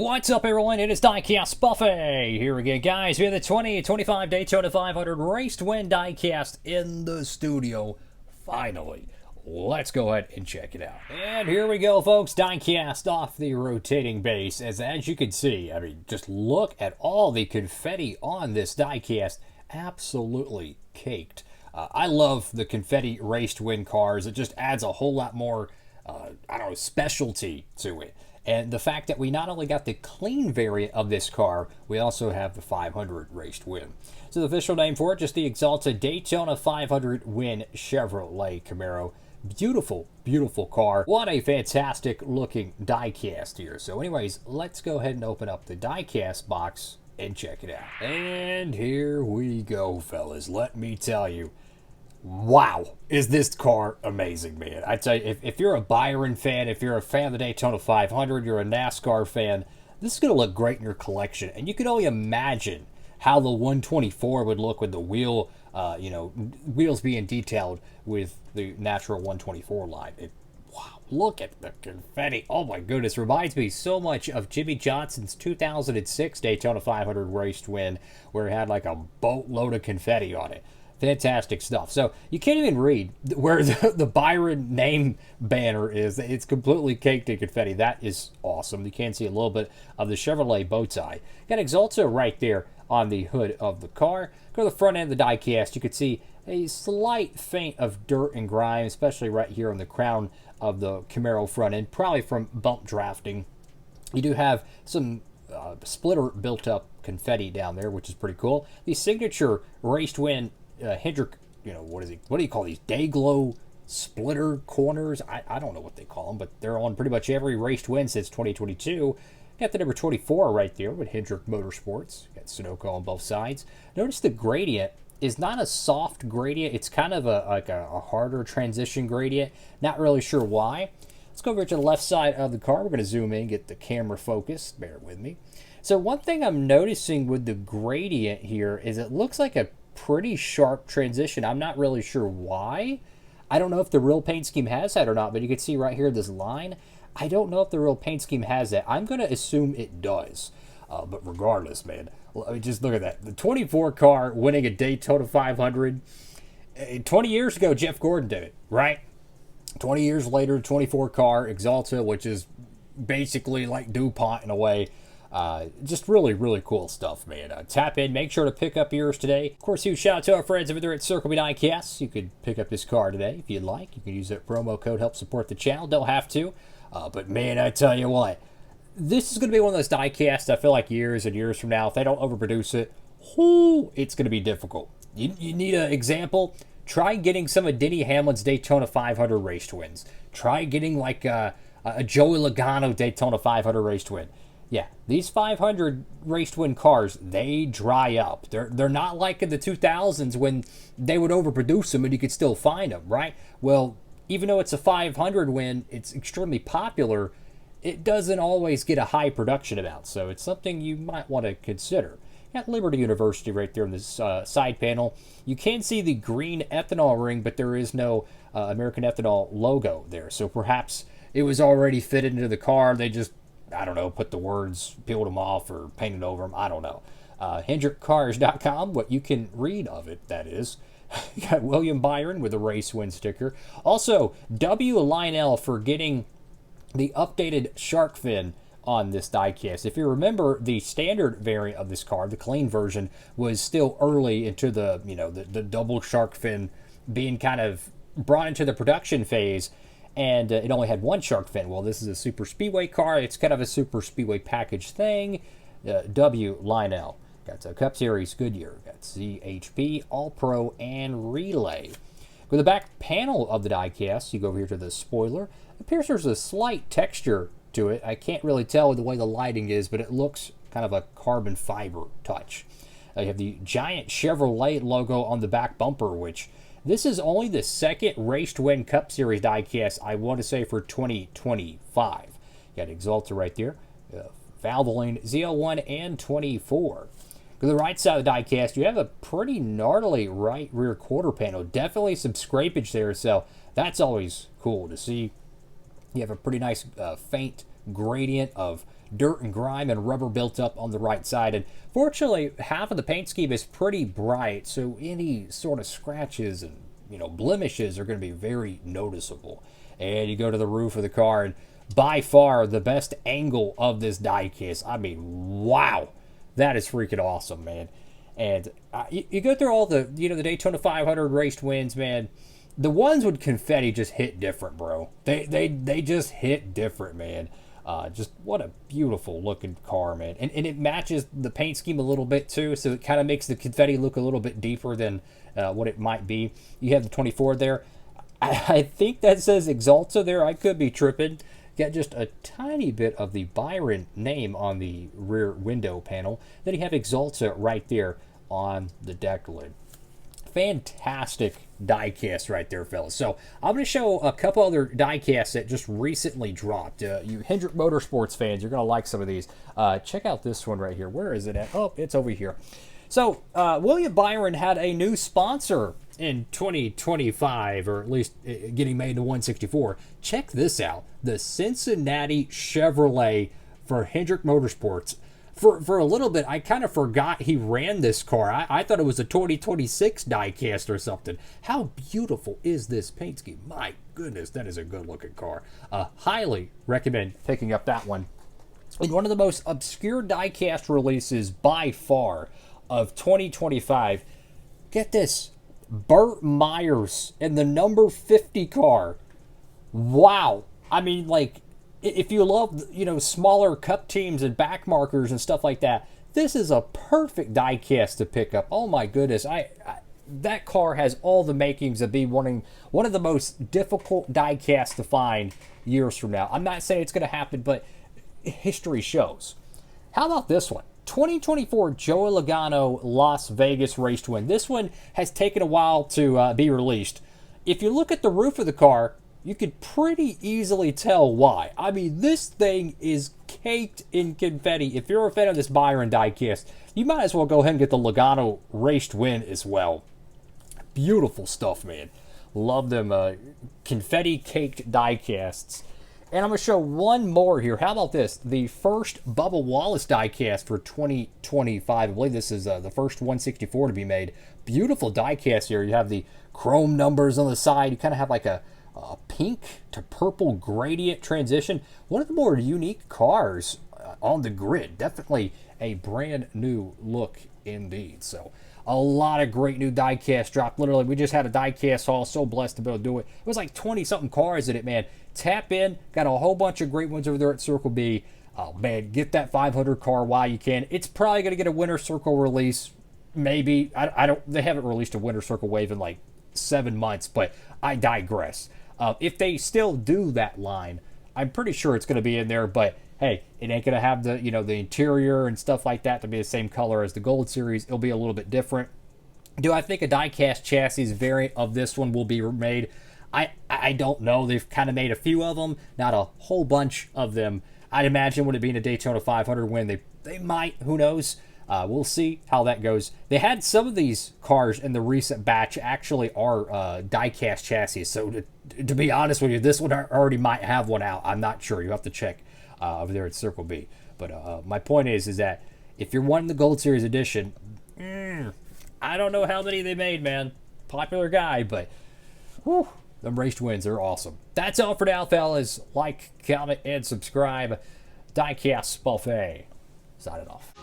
What's up, everyone? It is Diecastbuffet here again, guys. We have the 2025 Daytona 500 Race to Win Diecast in the studio. Finally, let's go ahead and check it out. And here we go, folks. Diecast off the rotating base. As you can see, I mean, just look at all the confetti on this diecast. Absolutely caked. I love the confetti Race to Win cars. It just adds a whole lot more, I don't know, specialty to it. And the fact that we not only got the clean variant of this car, we also have the 500 Race to Win. So the official name for it, just the Axalta Daytona 500 Win Chevrolet Camaro. Beautiful, beautiful car. What a fantastic looking diecast here. So anyways, let's go ahead and open up the diecast box and check it out. And here we go, fellas. Let me tell you. Wow, is this car amazing, man. I tell you, if you're a Byron fan, if you're a fan of the Daytona 500, you're a NASCAR fan, this is going to look great in your collection. And you can only imagine how the 124 would look with the wheel, wheels being detailed with the natural 124 line. Wow, look at the confetti. Oh my goodness, reminds me so much of Jimmy Johnson's 2006 Daytona 500 Race to Win, where it had like a boatload of confetti on it. Fantastic stuff. So you can't even read where the Byron name banner is. It's completely caked in confetti. That is awesome. You can see a little bit of the Chevrolet bow tie. Got Axalta right there on the hood of the car. Go to the front end of the diecast. You can see a slight feint of dirt and grime, especially right here on the crown of the Camaro front end, probably from bump drafting. You do have some splitter built up confetti down there, which is pretty cool. The signature Race to Win Hendrick, what do you call these? Day glow splitter corners? I don't know what they call them, but they're on pretty much every Race to Win since 2022. Got the number 24 right there with Hendrick Motorsports. Got Sunoco on both sides. Notice the gradient is not a soft gradient. It's kind of a harder transition gradient. Not really sure why. Let's go over to the left side of the car. We're going to zoom in, get the camera focused. Bear with me. So one thing I'm noticing with the gradient here is it looks like a pretty sharp transition. I'm not really sure why. I don't know if the real paint scheme has that or not, but you can see right here this line. I don't know if the real paint scheme has that. I'm going to assume it does. But regardless, man, just look at that. The 24 car winning a Daytona 500. 20 years ago, Jeff Gordon did it, right? 20 years later, 24 car Axalta, which is basically like DuPont in a way. Just really, really cool stuff, man. Tap in. Make sure to pick up yours today. Of course, huge shout out to our friends over there at Circle B Diecast. You could pick up this car today if you'd like. You can use that promo code, help support the channel. Don't have to. But man, I tell you what, this is going to be one of those diecasts I feel like years and years from now, if they don't overproduce it, it's going to be difficult. You need an example? Try getting some of Denny Hamlin's Daytona 500 Race to Wins. Try getting like a Joey Logano Daytona 500 Race to Win. Yeah, these 500 Race to Win cars, they dry up. They're not like in the 2000s when they would overproduce them and you could still find them, right? Well, even though it's a 500 win, it's extremely popular, it doesn't always get a high production amount, so it's something you might want to consider. Got Liberty University right there in this side panel. You can see the green ethanol ring, but there is no American Ethanol logo there, so perhaps it was already fitted into the car. They just, I don't know, put the words, peeled them off, or painted over them. I don't know. HendrickCars.com, what you can read of it, that is. You got William Byron with a race win sticker. Also, W. Lionel for getting the updated shark fin on this diecast. If you remember, the standard variant of this car, the clean version, was still early into the double shark fin being kind of brought into the production phase. And it only had one shark fin. Well, this is a super speedway car. It's kind of a super speedway package thing. W. Lionel. Got a Cup Series Goodyear. Got CHP, All-Pro, and Relay. With the back panel of the diecast, you go over here to the spoiler. It appears there's a slight texture to it. I can't really tell the way the lighting is, but it looks kind of a carbon fiber touch. You have the giant Chevrolet logo on the back bumper, which this is only the second Race to Win Cup Series diecast, I want to say, for 2025. You got Axalta right there. Valvoline ZL1 and 24. To the right side of the diecast, you have a pretty gnarly right rear quarter panel. Definitely some scrapage there, so that's always cool to see. You have a pretty nice faint gradient of dirt and grime and rubber built up on the right side. And fortunately, half of the paint scheme is pretty bright, so any sort of scratches and blemishes are going to be very noticeable. And you go to the roof of the car, and by far the best angle of this diecast. I mean, wow, that is freaking awesome, man. And you go through all the the Daytona 500 raced wins, man. The ones with confetti just hit different, bro. They just hit different, man. Just what a beautiful looking car, man. And it matches the paint scheme a little bit too, so it kind of makes the confetti look a little bit deeper than what it might be. You have the 24 there. I think that says Axalta there. I could be tripping. Got just a tiny bit of the Byron name on the rear window panel. Then you have Axalta right there on the deck lid. Fantastic diecast right there, fellas. So I'm going to show a couple other diecasts that just recently dropped. You Hendrick Motorsports fans, you're going to like some of these. Check out this one right here. Where is it at? Oh, it's over here. So William Byron had a new sponsor in 2025, or at least getting made to 164. Check this out. The Cincinnati Chevrolet for Hendrick Motorsports. For a little bit, I kind of forgot he ran this car. I thought it was a 2026 diecast or something. How beautiful is this paint scheme? My goodness, that is a good-looking car. Highly recommend picking up that one. And one of the most obscure diecast releases by far of 2025. Get this. Burt Myers in the number 50 car. Wow. I mean, like, if you love, smaller cup teams and back markers and stuff like that, this is a perfect diecast to pick up. Oh my goodness, that car has all the makings of being one of the most difficult diecasts to find years from now. I'm not saying it's going to happen, but history shows. How about this one? 2024 Joey Logano Las Vegas race win. This one has taken a while to be released. If you look at the roof of the car, you could pretty easily tell why. I mean, this thing is caked in confetti. If you're a fan of this Byron diecast, you might as well go ahead and get the Logano raced win as well. Beautiful stuff, man. Love them confetti caked diecasts. And I'm going to show one more here. How about this? The first Bubba Wallace diecast for 2025. I believe this is the first 164 to be made. Beautiful diecast here. You have the chrome numbers on the side. You kind of have like a pink to purple gradient transition. One of the more unique cars on the grid. Definitely a brand new look indeed. So a lot of great new diecast dropped. Literally, we just had a diecast haul. So blessed to be able to do it. It was like 20-something cars in it, man. Tap in. Got a whole bunch of great ones over there at Circle B. Oh, man, get that 500 car while you can. It's probably going to get a Winter Circle release. Maybe. I don't. They haven't released a Winter Circle wave in like 7 months, but I digress. If they still do that line, I'm pretty sure it's going to be in there, but hey, it ain't going to have the, the interior and stuff like that to be the same color as the Gold Series. It'll be a little bit different. Do I think a diecast chassis variant of this one will be made? I don't know. They've kind of made a few of them, not a whole bunch of them. I'd imagine would it be in a Daytona 500 win? They might, who knows? We'll see how that goes. They had some of these cars in the recent batch actually are diecast chassis. So to be honest with you, this one already might have one out. I'm not sure. You have to check over there at Circle B. But my point is that if you're wanting the Gold Series edition, I don't know how many they made, man. Popular guy, but whew, them raced wins are awesome. That's all for now, fellas. Like, comment, and subscribe. Diecastbuffet. Signing off.